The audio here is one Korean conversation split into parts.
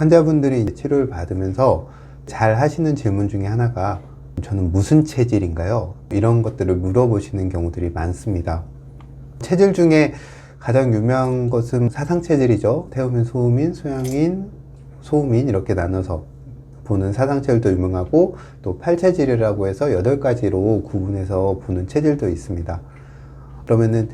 환자분들이 치료를 받으면서 잘 하시는 질문 중에 하나가 저는 무슨 체질인가요? 이런 것들을 물어보시는 경우들이 많습니다. 체질 중에 가장 유명한 것은 사상체질이죠. 태음인, 소음인, 소양인, 소음인 이렇게 나눠서 보는 사상체질도 유명하고, 또 팔체질이라고 해서 8가지로 구분해서 보는 체질도 있습니다. 그러면은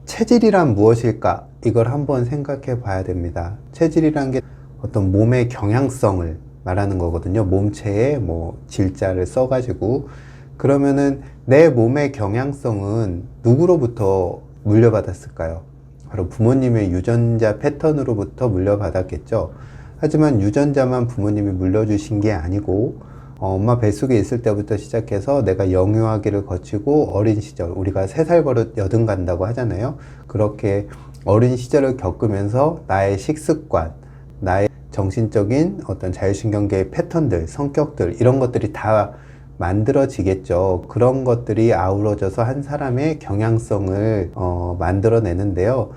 체질이란 무엇일까? 이걸 한번 생각해 봐야 됩니다. 체질이란 게 어떤 몸의 경향성을 말하는 거거든요. 몸체에 질자를 써가지고, 그러면은 내 몸의 경향성은 누구로부터 물려받았을까요? 바로 부모님의 유전자 패턴으로부터 물려받았겠죠. 하지만 유전자만 부모님이 물려주신 게 아니고, 엄마 뱃속에 있을 때부터 시작해서 내가 영유아기를 거치고 어린 시절, 우리가 3살 버릇 여든 간다고 하잖아요. 그렇게 어린 시절을 겪으면서 나의 식습관, 나의 정신적인 어떤 자율신경계의 패턴들, 성격들, 이런 것들이 다 만들어지겠죠. 그런 것들이 아우러져서 한 사람의 경향성을 만들어내는데요.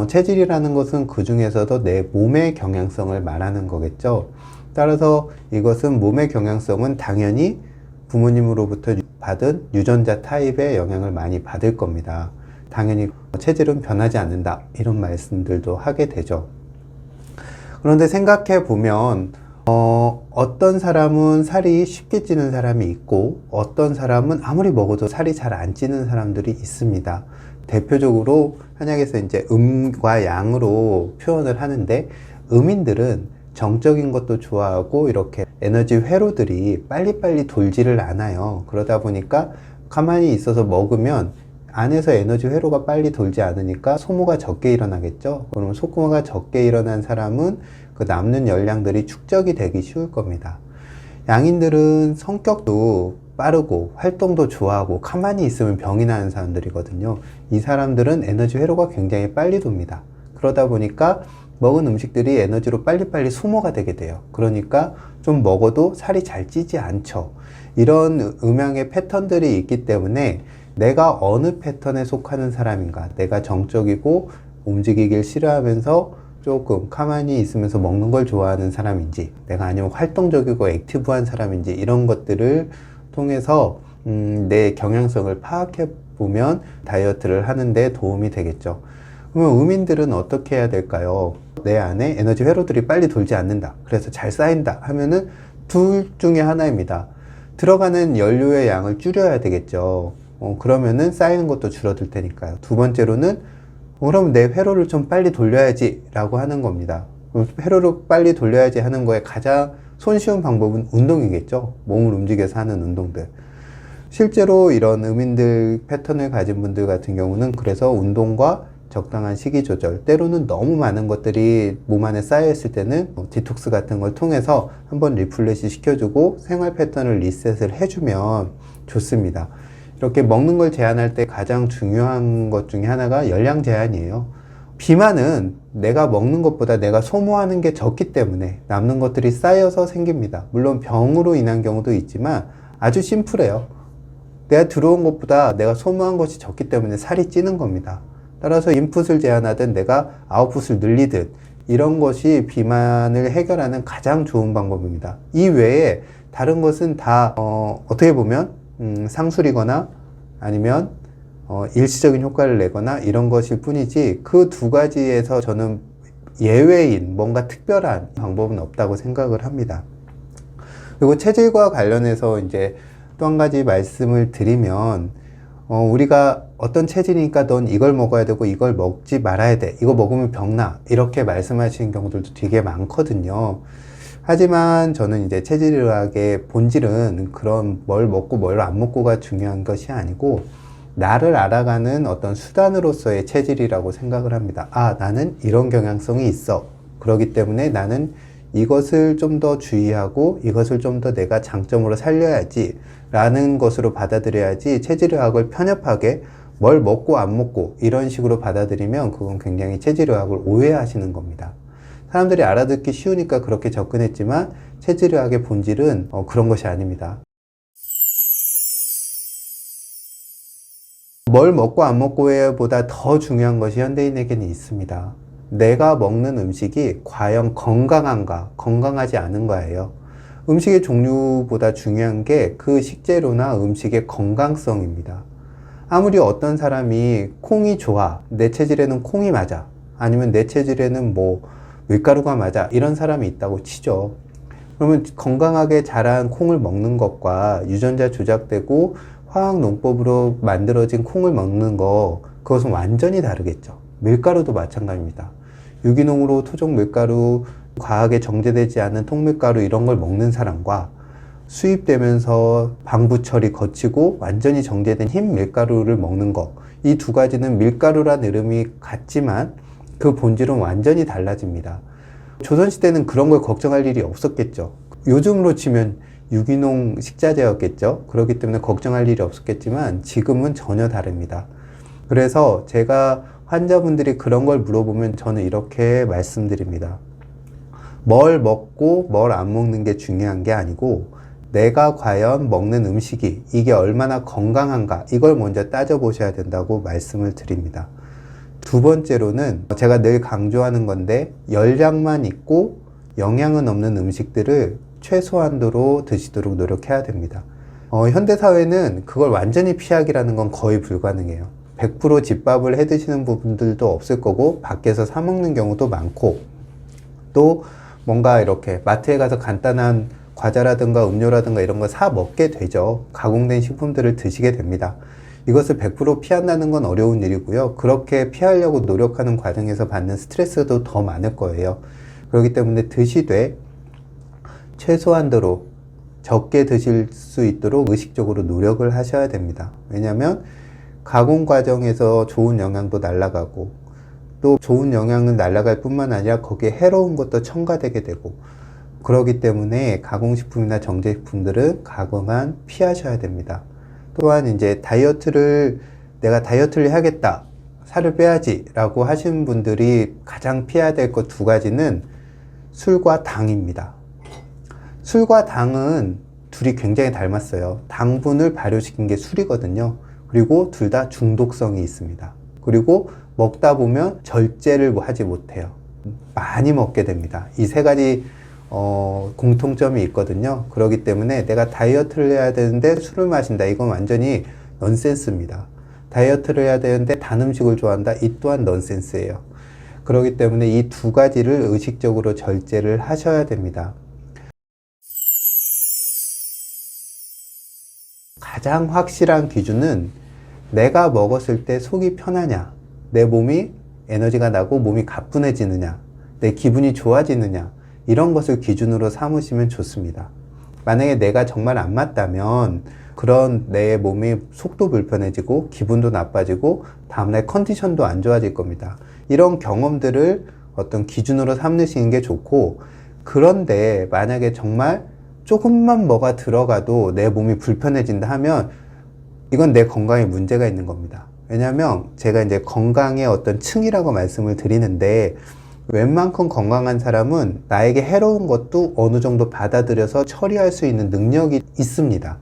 체질이라는 것은 그 중에서도 내 몸의 경향성을 말하는 거겠죠. 따라서 이것은 몸의 경향성은 당연히 부모님으로부터 받은 유전자 타입의 영향을 많이 받을 겁니다. 당연히 체질은 변하지 않는다, 이런 말씀들도 하게 되죠. 그런데 생각해 보면 어떤 사람은 살이 쉽게 찌는 사람이 있고, 어떤 사람은 아무리 먹어도 살이 잘 안 찌는 사람들이 있습니다. 대표적으로 한약에서 이제 음과 양으로 표현을 하는데, 음인들은 정적인 것도 좋아하고 이렇게 에너지 회로들이 빨리빨리 돌지를 않아요. 그러다 보니까 가만히 있어서 먹으면 안에서 에너지 회로가 빨리 돌지 않으니까 소모가 적게 일어나겠죠. 그럼 소모가 적게 일어난 사람은 그 남는 열량들이 축적이 되기 쉬울 겁니다. 양인들은 성격도 빠르고 활동도 좋아하고 가만히 있으면 병이 나는 사람들이거든요. 이 사람들은 에너지 회로가 굉장히 빨리 돕니다. 그러다 보니까 먹은 음식들이 에너지로 빨리빨리 소모가 되게 돼요. 그러니까 좀 먹어도 살이 잘 찌지 않죠. 이런 음양의 패턴들이 있기 때문에 내가 어느 패턴에 속하는 사람인가, 내가 정적이고 움직이길 싫어하면서 조금 가만히 있으면서 먹는 걸 좋아하는 사람인지, 내가 아니면 활동적이고 액티브한 사람인지, 이런 것들을 통해서 내 경향성을 파악해 보면 다이어트를 하는데 도움이 되겠죠. 그러면 음인들은 어떻게 해야 될까요? 내 안에 에너지 회로들이 빨리 돌지 않는다, 그래서 잘 쌓인다 하면은 둘 중에 하나입니다. 들어가는 연료의 양을 줄여야 되겠죠. 그러면은 쌓이는 것도 줄어들 테니까요. 두 번째로는 그럼 내 회로를 좀 빨리 돌려야지 라고 하는 겁니다. 회로를 빨리 돌려야지 하는 거에 가장 손쉬운 방법은 운동이겠죠. 몸을 움직여서 하는 운동들. 실제로 이런 음인들 패턴을 가진 분들 같은 경우는 그래서 운동과 적당한 식이 조절, 때로는 너무 많은 것들이 몸 안에 쌓여 있을 때는 디톡스 같은 걸 통해서 한번 리플레시 시켜주고 생활 패턴을 리셋을 해주면 좋습니다. 이렇게 먹는 걸 제한할 때 가장 중요한 것 중에 하나가 열량 제한이에요. 비만은 내가 먹는 것보다 내가 소모하는 게 적기 때문에 남는 것들이 쌓여서 생깁니다. 물론 병으로 인한 경우도 있지만 아주 심플해요. 내가 들어온 것보다 내가 소모한 것이 적기 때문에 살이 찌는 겁니다. 따라서 인풋을 제한하든 내가 아웃풋을 늘리든 이런 것이 비만을 해결하는 가장 좋은 방법입니다. 이 외에 다른 것은 다 어떻게 보면 상술이거나 아니면 일시적인 효과를 내거나 이런 것일 뿐이지, 그 두 가지에서 저는 예외인 뭔가 특별한 방법은 없다고 생각을 합니다. 그리고 체질과 관련해서 이제 또 한 가지 말씀을 드리면, 우리가 어떤 체질이니까 넌 이걸 먹어야 되고 이걸 먹지 말아야 돼, 이거 먹으면 병나, 이렇게 말씀하시는 경우들도 되게 많거든요. 하지만 저는 이제 체질의학의 본질은 그런 뭘 먹고 뭘 안 먹고가 중요한 것이 아니고, 나를 알아가는 어떤 수단으로서의 체질이라고 생각을 합니다. 아, 나는 이런 경향성이 있어. 그렇기 때문에 나는 이것을 좀 더 주의하고 이것을 좀 더 내가 장점으로 살려야지 라는 것으로 받아들여야지, 체질의학을 편협하게 뭘 먹고 안 먹고 이런 식으로 받아들이면 그건 굉장히 체질의학을 오해하시는 겁니다. 사람들이 알아듣기 쉬우니까 그렇게 접근했지만 체질의학의 본질은 그런 것이 아닙니다. 뭘 먹고 안 먹고에 보다 더 중요한 것이 현대인에게는 있습니다. 내가 먹는 음식이 과연 건강한가, 건강하지 않은가예요. 음식의 종류보다 중요한 게 그 식재료나 음식의 건강성입니다. 아무리 어떤 사람이 콩이 좋아, 내 체질에는 콩이 맞아, 아니면 내 체질에는 뭐 밀가루가 맞아, 이런 사람이 있다고 치죠. 그러면 건강하게 자란 콩을 먹는 것과 유전자 조작되고 화학 농법으로 만들어진 콩을 먹는 거, 그것은 완전히 다르겠죠. 밀가루도 마찬가지입니다. 유기농으로 토종 밀가루, 과하게 정제되지 않은 통밀가루 이런 걸 먹는 사람과 수입되면서 방부 처리 거치고 완전히 정제된 흰 밀가루를 먹는 거, 이 두 가지는 밀가루란 이름이 같지만 그 본질은 완전히 달라집니다. 조선시대는 그런 걸 걱정할 일이 없었겠죠. 요즘으로 치면 유기농 식자재였겠죠. 그렇기 때문에 걱정할 일이 없었겠지만 지금은 전혀 다릅니다. 그래서 제가 환자분들이 그런 걸 물어보면 저는 이렇게 말씀드립니다. 뭘 먹고 뭘 안 먹는 게 중요한 게 아니고 내가 과연 먹는 음식이 이게 얼마나 건강한가, 이걸 먼저 따져보셔야 된다고 말씀을 드립니다. 두 번째로는 제가 늘 강조하는 건데, 열량만 있고 영양은 없는 음식들을 최소한도로 드시도록 노력해야 됩니다. 현대사회는 그걸 완전히 피하기라는 건 거의 불가능해요. 100% 집밥을 해 드시는 분들도 없을 거고, 밖에서 사 먹는 경우도 많고, 또 뭔가 이렇게 마트에 가서 간단한 과자라든가 음료라든가 이런 거 사 먹게 되죠. 가공된 식품들을 드시게 됩니다. 이것을 100% 피한다는 건 어려운 일이고요. 그렇게 피하려고 노력하는 과정에서 받는 스트레스도 더 많을 거예요. 그렇기 때문에 드시되 최소한도로 적게 드실 수 있도록 의식적으로 노력을 하셔야 됩니다. 왜냐하면 가공 과정에서 좋은 영양도 날아가고, 또 좋은 영양은 날아갈 뿐만 아니라 거기에 해로운 것도 첨가되게 되고, 그렇기 때문에 가공식품이나 정제식품들은 가공한 피하셔야 됩니다. 또한 이제 내가 다이어트를 해야겠다, 살을 빼야지 라고 하시는 분들이 가장 피해야 될 것 두 가지는 술과 당입니다. 술과 당은 둘이 굉장히 닮았어요. 당분을 발효시킨 게 술이거든요. 그리고 둘 다 중독성이 있습니다. 그리고 먹다 보면 절제를 하지 못해요. 많이 먹게 됩니다. 이 세 가지 공통점이 있거든요. 그렇기 때문에 내가 다이어트를 해야 되는데 술을 마신다, 이건 완전히 넌센스입니다. 다이어트를 해야 되는데 단 음식을 좋아한다, 이 또한 넌센스예요. 그렇기 때문에 이 두 가지를 의식적으로 절제를 하셔야 됩니다. 가장 확실한 기준은 내가 먹었을 때 속이 편하냐, 내 몸이 에너지가 나고 몸이 가뿐해지느냐, 내 기분이 좋아지느냐, 이런 것을 기준으로 삼으시면 좋습니다. 만약에 내가 정말 안 맞다면 그런 내 몸이 속도 불편해지고 기분도 나빠지고 다음날 컨디션도 안 좋아질 겁니다. 이런 경험들을 어떤 기준으로 삼으시는 게 좋고, 그런데 만약에 정말 조금만 뭐가 들어가도 내 몸이 불편해진다 하면 이건 내 건강에 문제가 있는 겁니다. 왜냐하면 제가 이제 건강의 어떤 층이라고 말씀을 드리는데, 웬만큼 건강한 사람은 나에게 해로운 것도 어느 정도 받아들여서 처리할 수 있는 능력이 있습니다.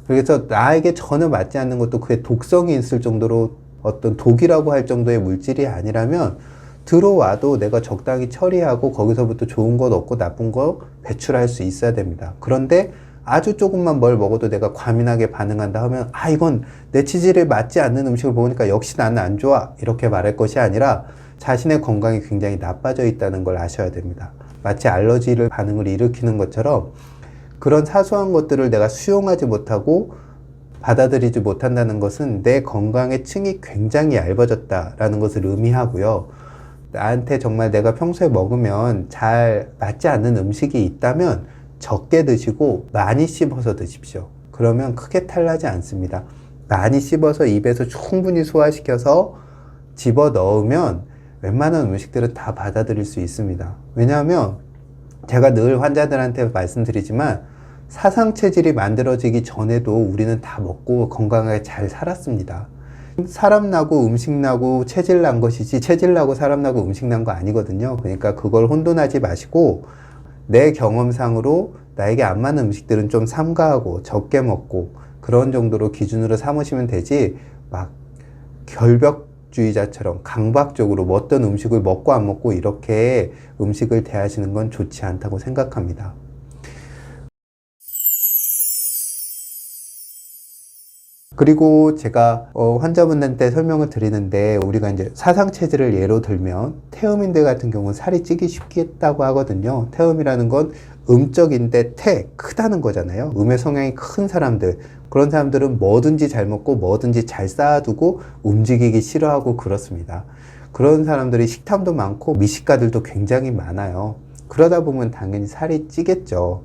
그래서 나에게 전혀 맞지 않는 것도 그게 독성이 있을 정도로 어떤 독이라고 할 정도의 물질이 아니라면 들어와도 내가 적당히 처리하고 거기서부터 좋은 것 얻고 나쁜 거 배출할 수 있어야 됩니다. 그런데 아주 조금만 뭘 먹어도 내가 과민하게 반응한다 하면 이건 내 체질에 맞지 않는 음식을 먹으니까 역시 나는 안 좋아, 이렇게 말할 것이 아니라 자신의 건강이 굉장히 나빠져 있다는 걸 아셔야 됩니다. 마치 알러지를 반응을 일으키는 것처럼 그런 사소한 것들을 내가 수용하지 못하고 받아들이지 못한다는 것은 내 건강의 층이 굉장히 얇아졌다라는 것을 의미하고요. 나한테 정말 내가 평소에 먹으면 잘 맞지 않는 음식이 있다면 적게 드시고 많이 씹어서 드십시오. 그러면 크게 탈나지 않습니다. 많이 씹어서 입에서 충분히 소화시켜서 집어 넣으면 웬만한 음식들은 다 받아들일 수 있습니다. 왜냐하면 제가 늘 환자들한테 말씀드리지만 사상 체질이 만들어지기 전에도 우리는 다 먹고 건강하게 잘 살았습니다. 사람 나고 음식 나고 체질 난 것이지 체질 나고 사람 나고 음식 난 거 아니거든요. 그러니까 그걸 혼돈하지 마시고 내 경험상으로 나에게 안 맞는 음식들은 좀 삼가하고 적게 먹고 그런 정도로 기준으로 삼으시면 되지, 막 결벽 채식주의자처럼 강박적으로 뭐 어떤 음식을 먹고 안 먹고 이렇게 음식을 대하시는 건 좋지 않다고 생각합니다. 그리고 제가 환자분한테 설명을 드리는데, 우리가 이제 사상체질을 예로 들면 태음인들 같은 경우는 살이 찌기 쉽겠다고 하거든요. 태음이라는 건 음적인데 크다는 거잖아요. 음의 성향이 큰 사람들, 그런 사람들은 뭐든지 잘 먹고 뭐든지 잘 쌓아두고 움직이기 싫어하고 그렇습니다. 그런 사람들이 식탐도 많고 미식가들도 굉장히 많아요. 그러다 보면 당연히 살이 찌겠죠.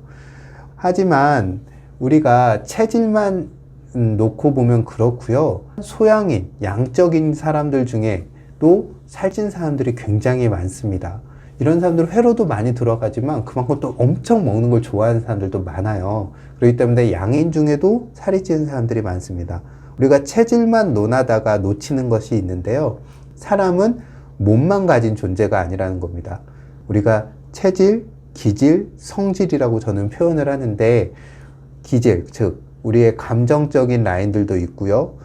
하지만 우리가 체질만 놓고 보면 그렇고요. 소양인, 양적인 사람들 중에도 살찐 사람들이 굉장히 많습니다. 이런 사람들은 회로도 많이 들어가지만 그만큼 또 엄청 먹는 걸 좋아하는 사람들도 많아요. 그렇기 때문에 양인 중에도 살이 찌는 사람들이 많습니다. 우리가 체질만 논하다가 놓치는 것이 있는데요. 사람은 몸만 가진 존재가 아니라는 겁니다. 우리가 체질, 기질, 성질이라고 저는 표현을 하는데, 기질, 즉 우리의 감정적인 라인들도 있고요.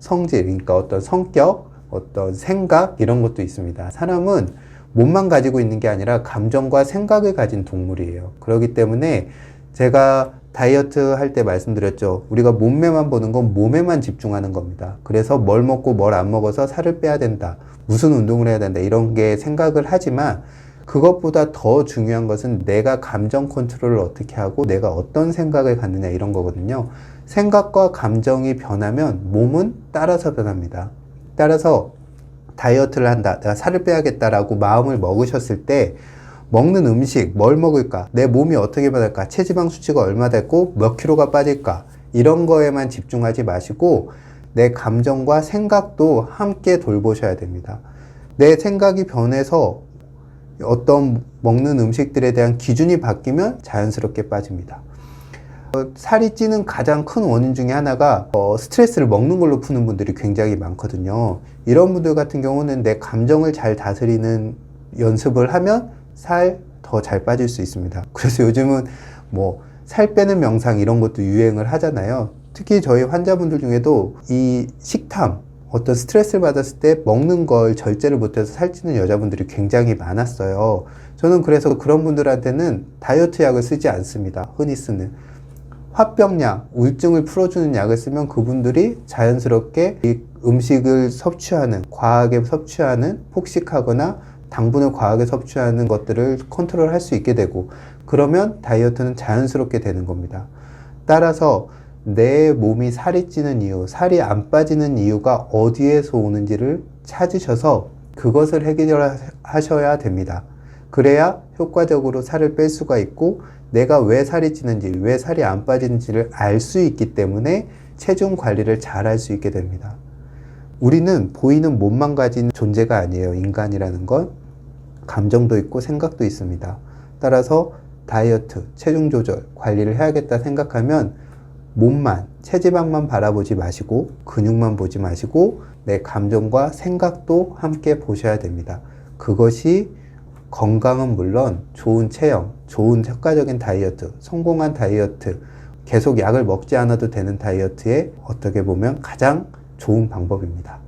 성질, 그러니까 어떤 성격, 어떤 생각, 이런 것도 있습니다. 사람은 몸만 가지고 있는 게 아니라 감정과 생각을 가진 동물이에요. 그렇기 때문에 제가 다이어트 할 때 말씀드렸죠. 우리가 몸매만 보는 건 몸에만 집중하는 겁니다. 그래서 뭘 먹고 뭘 안 먹어서 살을 빼야 된다, 무슨 운동을 해야 된다, 이런 게 생각을 하지만, 그것보다 더 중요한 것은 내가 감정 컨트롤을 어떻게 하고 내가 어떤 생각을 갖느냐, 이런 거거든요. 생각과 감정이 변하면 몸은 따라서 변합니다. 따라서 다이어트를 한다, 내가 살을 빼야겠다라고 마음을 먹으셨을 때 먹는 음식, 뭘 먹을까, 내 몸이 어떻게 변할까, 체지방 수치가 얼마 됐고 몇 킬로가 빠질까, 이런 거에만 집중하지 마시고 내 감정과 생각도 함께 돌보셔야 됩니다. 내 생각이 변해서 어떤 먹는 음식들에 대한 기준이 바뀌면 자연스럽게 빠집니다. 살이 찌는 가장 큰 원인 중에 하나가 스트레스를 먹는 걸로 푸는 분들이 굉장히 많거든요. 이런 분들 같은 경우는 내 감정을 잘 다스리는 연습을 하면 살 더 잘 빠질 수 있습니다. 그래서 요즘은 뭐 살 빼는 명상 이런 것도 유행을 하잖아요. 특히 저희 환자분들 중에도 이 식탐, 어떤 스트레스를 받았을 때 먹는 걸 절제를 못해서 살찌는 여자분들이 굉장히 많았어요. 저는 그래서 그런 분들한테는 다이어트 약을 쓰지 않습니다. 흔히 쓰는 화병약, 우울증을 풀어주는 약을 쓰면 그분들이 자연스럽게 이 음식을 섭취하는, 과하게 섭취하는, 폭식하거나 당분을 과하게 섭취하는 것들을 컨트롤할 수 있게 되고, 그러면 다이어트는 자연스럽게 되는 겁니다. 따라서 내 몸이 살이 찌는 이유, 살이 안 빠지는 이유가 어디에서 오는지를 찾으셔서 그것을 해결하셔야 됩니다. 그래야 효과적으로 살을 뺄 수가 있고, 내가 왜 살이 찌는지, 왜 살이 안 빠지는지를 알 수 있기 때문에 체중 관리를 잘 할 수 있게 됩니다. 우리는 보이는 몸만 가진 존재가 아니에요. 인간이라는 건 감정도 있고 생각도 있습니다. 따라서 다이어트, 체중 조절, 관리를 해야겠다 생각하면 몸만, 체지방만 바라보지 마시고 근육만 보지 마시고 내 감정과 생각도 함께 보셔야 됩니다. 그것이 건강은 물론 좋은 체형, 좋은 효과적인 다이어트, 성공한 다이어트, 계속 약을 먹지 않아도 되는 다이어트에 어떻게 보면 가장 좋은 방법입니다.